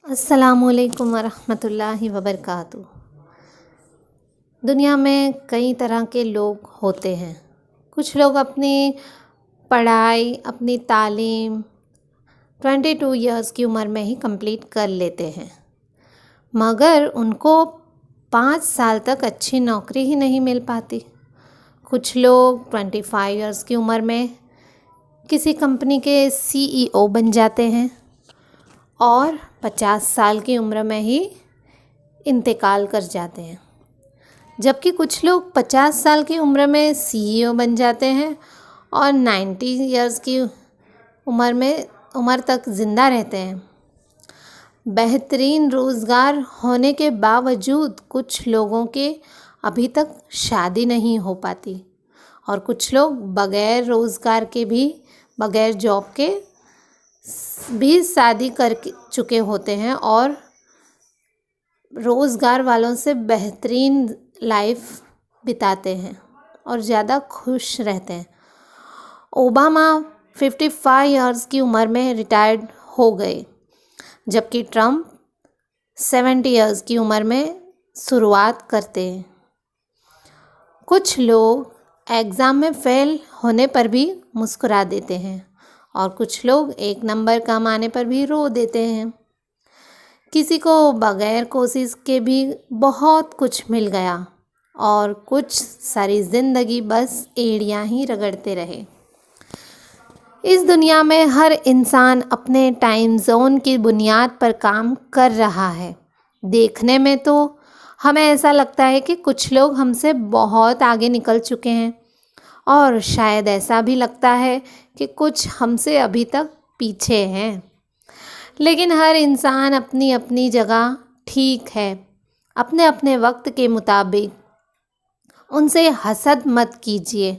السلام علیکم ورحمۃ اللہ وبرکاتہ۔ دنیا میں کئی طرح کے لوگ ہوتے ہیں۔ کچھ لوگ اپنی پڑھائی، اپنی تعلیم 22 ایئرس کی عمر میں ہی کمپلیٹ کر لیتے ہیں، مگر ان کو 5 سال تک اچھی نوکری ہی نہیں مل پاتی۔ کچھ لوگ 25 ایئرس کی عمر میں کسی کمپنی کے CEO بن جاتے ہیں اور 50 سال کی عمر میں ہی انتقال کر جاتے ہیں، جبکہ کچھ لوگ 50 سال کی عمر میں CEO بن جاتے ہیں اور 90 ایئرس کی عمر تک زندہ رہتے ہیں۔ بہترین روزگار ہونے کے باوجود کچھ لوگوں کے ابھی تک شادی نہیں ہو پاتی، اور کچھ لوگ بغیر روزگار کے بھی، بغیر جاب کے بھی شادی کر چکے ہوتے ہیں اور روزگار والوں سے بہترین لائف بتاتے ہیں اور زیادہ خوش رہتے ہیں۔ اوباما 55 ایئرس کی عمر میں ریٹائرڈ ہو گئے، جبکہ ٹرمپ 70 ایئرس کی عمر میں شروعات کرتے ہیں۔ کچھ لوگ ایگزام میں فیل ہونے پر بھی مسکرا دیتے ہیں، اور کچھ لوگ 1 نمبر کم آنے پر بھی رو دیتے ہیں۔ کسی کو بغیر کوشش کے بھی بہت کچھ مل گیا، اور کچھ ساری زندگی بس ایڑیاں ہی رگڑتے رہے۔ اس دنیا میں ہر انسان اپنے ٹائم زون کی بنیاد پر کام کر رہا ہے۔ دیکھنے میں تو ہمیں ایسا لگتا ہے کہ کچھ لوگ ہم سے بہت آگے نکل چکے ہیں، اور شاید ایسا بھی لگتا ہے کہ کچھ ہم سے ابھی تک پیچھے ہیں، لیکن ہر انسان اپنی اپنی جگہ ٹھیک ہے، اپنے اپنے وقت کے مطابق۔ ان سے حسد مت کیجیے،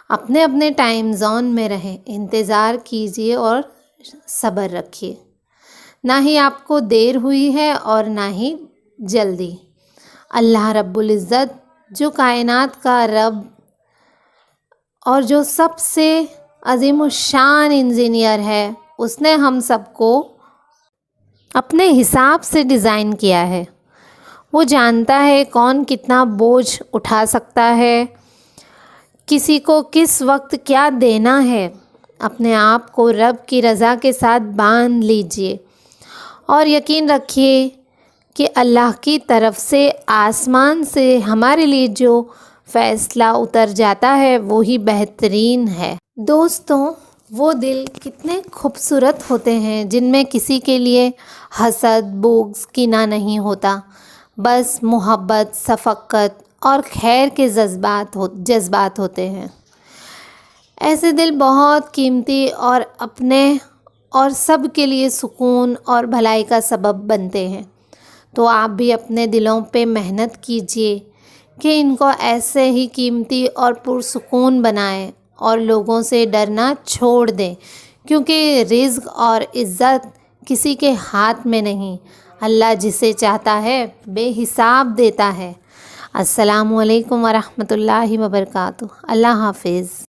اپنے اپنے ٹائم زون میں رہیں، انتظار کیجیے اور صبر رکھیے۔ نہ ہی آپ کو دیر ہوئی ہے اور نہ ہی جلدی۔ اللہ رب العزت، جو کائنات کا رب اور جو سب سے عظیم الشان انجینئر ہے، اس نے ہم سب کو اپنے حساب سے ڈیزائن کیا ہے۔ وہ جانتا ہے کون کتنا بوجھ اٹھا سکتا ہے، کسی کو کس وقت کیا دینا ہے۔ اپنے آپ کو رب کی رضا کے ساتھ باندھ لیجئے، اور یقین رکھیے کہ اللہ کی طرف سے آسمان سے ہمارے لیے جو فیصلہ اتر جاتا ہے وہی بہترین ہے۔ دوستوں، وہ دل کتنے خوبصورت ہوتے ہیں جن میں کسی کے لیے حسد، بغض، کینہ نہیں ہوتا، بس محبت، شفقت اور خیر کے جذبات ہوتے ہیں۔ ایسے دل بہت قیمتی اور اپنے اور سب کے لیے سکون اور بھلائی کا سبب بنتے ہیں۔ تو آپ بھی اپنے دلوں پہ محنت کیجئے کہ ان کو ایسے ہی قیمتی اور پرسکون بنائیں، اور لوگوں سے ڈرنا چھوڑ دیں، کیونکہ رزق اور عزت کسی کے ہاتھ میں نہیں، اللہ جسے چاہتا ہے بے حساب دیتا ہے۔ السلام علیکم ورحمۃ اللہ وبرکاتہ۔ اللہ حافظ۔